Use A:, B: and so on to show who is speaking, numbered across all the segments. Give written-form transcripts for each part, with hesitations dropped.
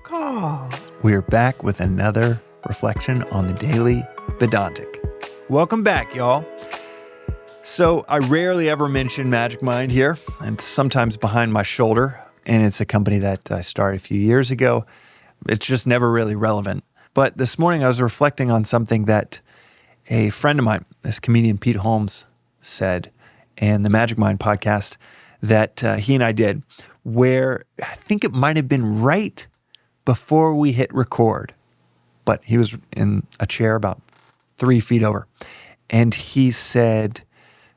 A: Caw. We're back with another reflection on the Daily Vedantic. Welcome back, y'all. So I rarely ever mention Magic Mind here, and sometimes behind my shoulder, and it's a company that I started a few years ago. It's just never really relevant. But this morning I was reflecting on something that a friend of mine, this comedian Pete Holmes, said in the Magic Mind podcast that he and I did, where I think it might have been right before we hit record, but he was in a chair about 3 feet over. And he said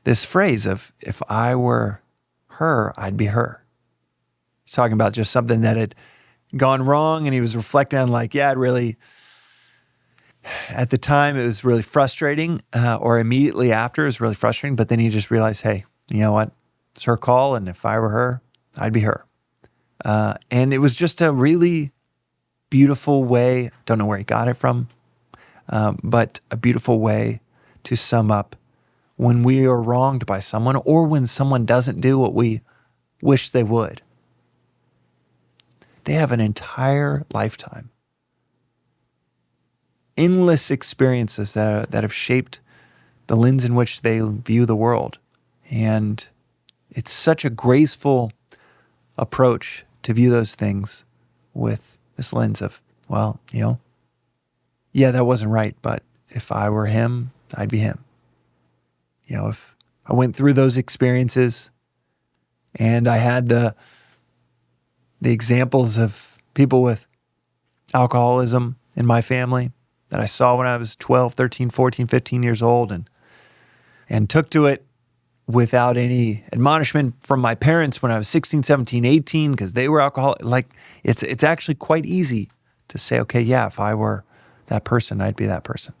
A: this phrase of, if I were her, I'd be her. He's talking about just something that had gone wrong, and he was reflecting on like, yeah, it really, at the time it was really frustrating, or immediately after it was really frustrating, but then he just realized, hey, you know what? It's her call, and if I were her, I'd be her. And it was just a really beautiful way, don't know where he got it from, but a beautiful way to sum up when we are wronged by someone or when someone doesn't do what we wish they would. They have an entire lifetime, endless experiences that have shaped the lens in which they view the world. And it's such a graceful approach to view those things with this lens of, well, you know, yeah, that wasn't right, but if I were him, I'd be him. You know, if I went through those experiences and I had the examples of people with alcoholism in my family that I saw when I was 12, 13, 14, 15 years old and took to it without any admonishment from my parents when I was 16, 17, 18, because they were alcoholic. Like, it's actually quite easy to say, okay, yeah, if I were that person, I'd be that person.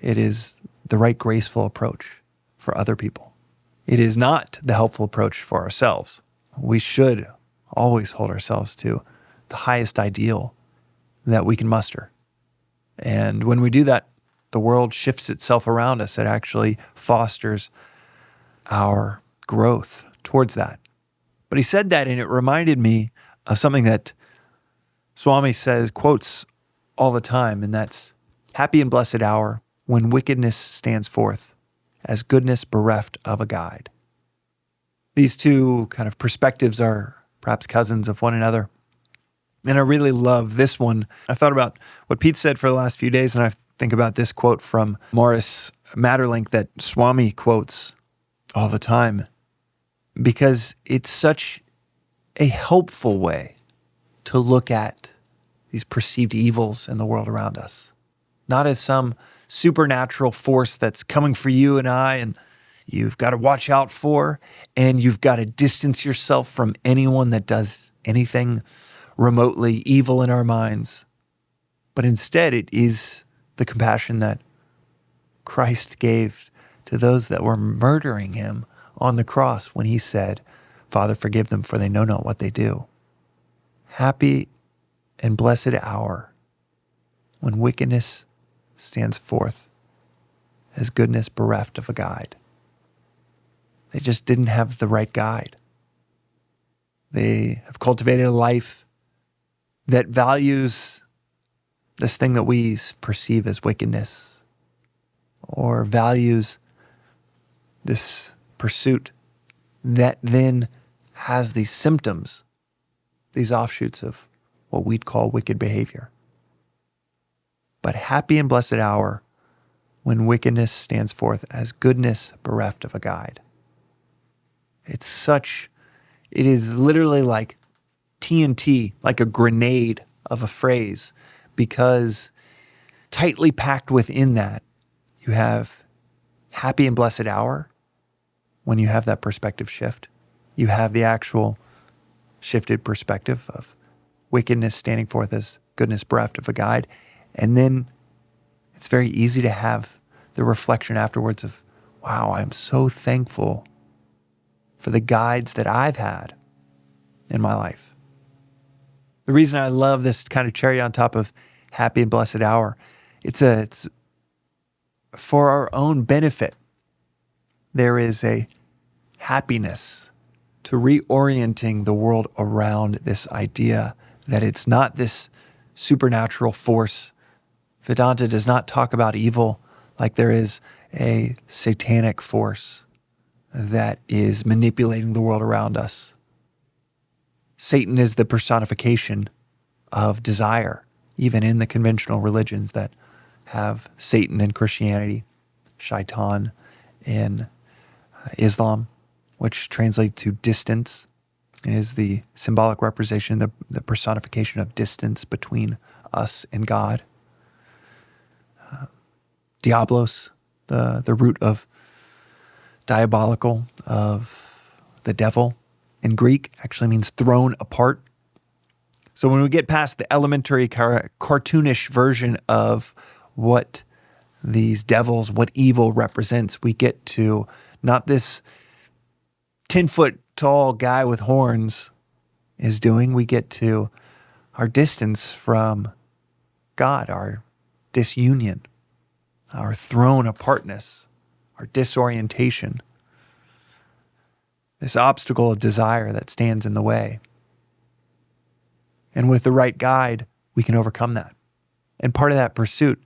A: It is the right graceful approach for other people. It is not the helpful approach for ourselves. We should always hold ourselves to the highest ideal that we can muster. And when we do that, the world shifts itself around us. It actually fosters our growth towards that. But he said that, and it reminded me of something that Swami quotes all the time, and that's happy and blessed hour when wickedness stands forth as goodness bereft of a guide. These two kind of perspectives are perhaps cousins of one another. And I really love this one. I thought about what Pete said for the last few days, and I think about this quote from Maurice Maeterlinck that Swami quotes all the time, because it's such a helpful way to look at these perceived evils in the world around us, not as some supernatural force that's coming for you and I, and you've got to watch out for, and you've got to distance yourself from anyone that does anything remotely evil in our minds. But instead, it is the compassion that Christ gave to those that were murdering him on the cross when he said, Father, forgive them, for they know not what they do. Happy and blessed hour when wickedness stands forth as goodness bereft of a guide. They just didn't have the right guide. They have cultivated a life that values this thing that we perceive as wickedness, or values this pursuit that then has these symptoms, these offshoots of what we'd call wicked behavior. But happy and blessed hour when wickedness stands forth as goodness bereft of a guide. It is literally like TNT, like a grenade of a phrase, because tightly packed within that, you have happy and blessed hour. When you have that perspective shift, you have the actual shifted perspective of wickedness standing forth as goodness bereft of a guide. And then it's very easy to have the reflection afterwards of, wow, I'm so thankful for the guides that I've had in my life. The reason I love this kind of cherry on top of happy and blessed hour, it's for our own benefit. There is a happiness to reorienting the world around this idea that it's not this supernatural force. Vedanta does not talk about evil like there is a satanic force that is manipulating the world around us. Satan is the personification of desire, even in the conventional religions that have Satan in Christianity, Shaitan in Islam, which translates to distance. It is the symbolic representation, the personification of distance between us and God. Diablos, the root of diabolical, of the devil in Greek, actually means thrown apart. So when we get past the elementary cartoonish version of what these devils, what evil represents, we get to not this 10-foot tall guy with horns is doing. We get to our distance from God, our disunion, our thrown apartness, our disorientation, this obstacle of desire that stands in the way. And with the right guide, we can overcome that. And part of that pursuit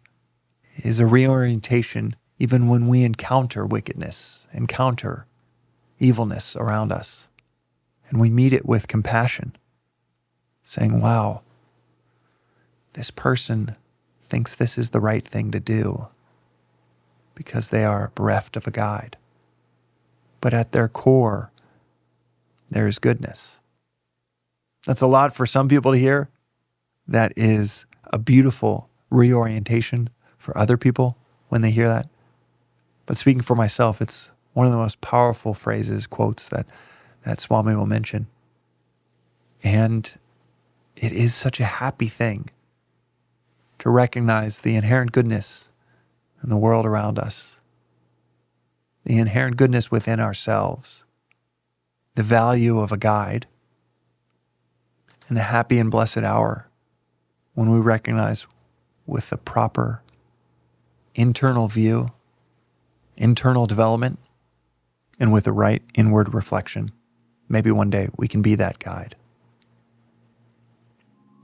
A: is a reorientation even when we encounter wickedness, encounter evilness around us. And we meet it with compassion, saying, wow, this person thinks this is the right thing to do because they are bereft of a guide. But at their core, there is goodness. That's a lot for some people to hear. That is a beautiful reorientation for other people when they hear that. But speaking for myself, it's one of the most powerful phrases, quotes that Swami will mention. And it is such a happy thing to recognize the inherent goodness in the world around us, the inherent goodness within ourselves, the value of a guide, and the happy and blessed hour when we recognize with the proper internal view, internal development, and with the right inward reflection, maybe one day we can be that guide.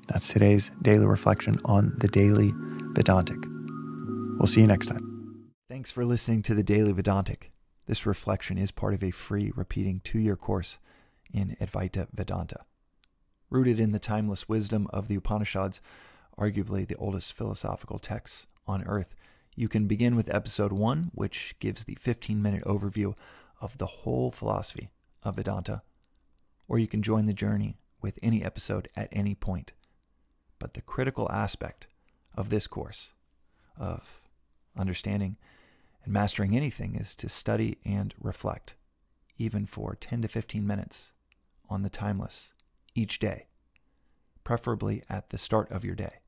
A: That's today's daily reflection on the Daily Vedantic. We'll see you next time. Thanks for listening to the Daily Vedantic. This reflection is part of a free repeating 2-year course in Advaita Vedanta. Rooted in the timeless wisdom of the Upanishads, arguably the oldest philosophical texts on earth, you can begin with episode 1, which gives the 15-minute overview of the whole philosophy of Vedanta, or you can join the journey with any episode at any point. But the critical aspect of this course, of understanding and mastering anything, is to study and reflect, even for 10 to 15 minutes on the timeless each day, preferably at the start of your day.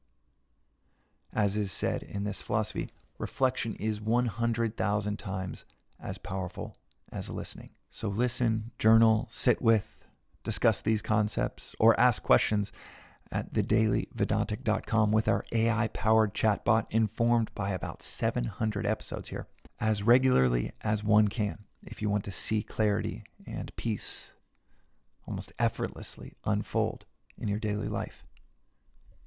A: As is said in this philosophy, reflection is 100,000 times as powerful as listening. So listen, journal, sit with, discuss these concepts, or ask questions at thedailyvedantic.com with our AI-powered chatbot informed by about 700 episodes here, as regularly as one can if you want to see clarity and peace almost effortlessly unfold in your daily life.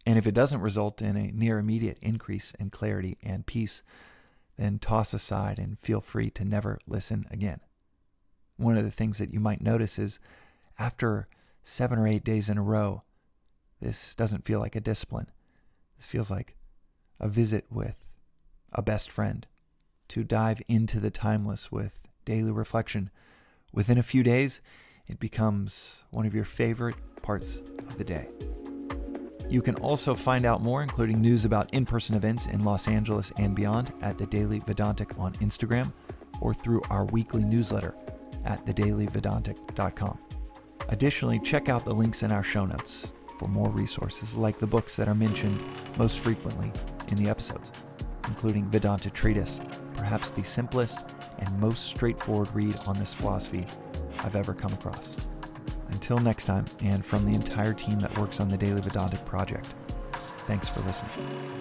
A: And if it doesn't result in a near immediate increase in clarity and peace, then toss aside and feel free to never listen again. One of the things that you might notice is after 7 or 8 days in a row, this doesn't feel like a discipline. This feels like a visit with a best friend to dive into the timeless with daily reflection. Within a few days, it becomes one of your favorite parts of the day. You can also find out more, including news about in-person events in Los Angeles and beyond, at The Daily Vedantic on Instagram or through our weekly newsletter at thedailyvedantic.com. Additionally, check out the links in our show notes for more resources like the books that are mentioned most frequently in the episodes, including Vedanta Treatise, perhaps the simplest and most straightforward read on this philosophy I've ever come across. Until next time, and from the entire team that works on the Daily Vedantic project, thanks for listening.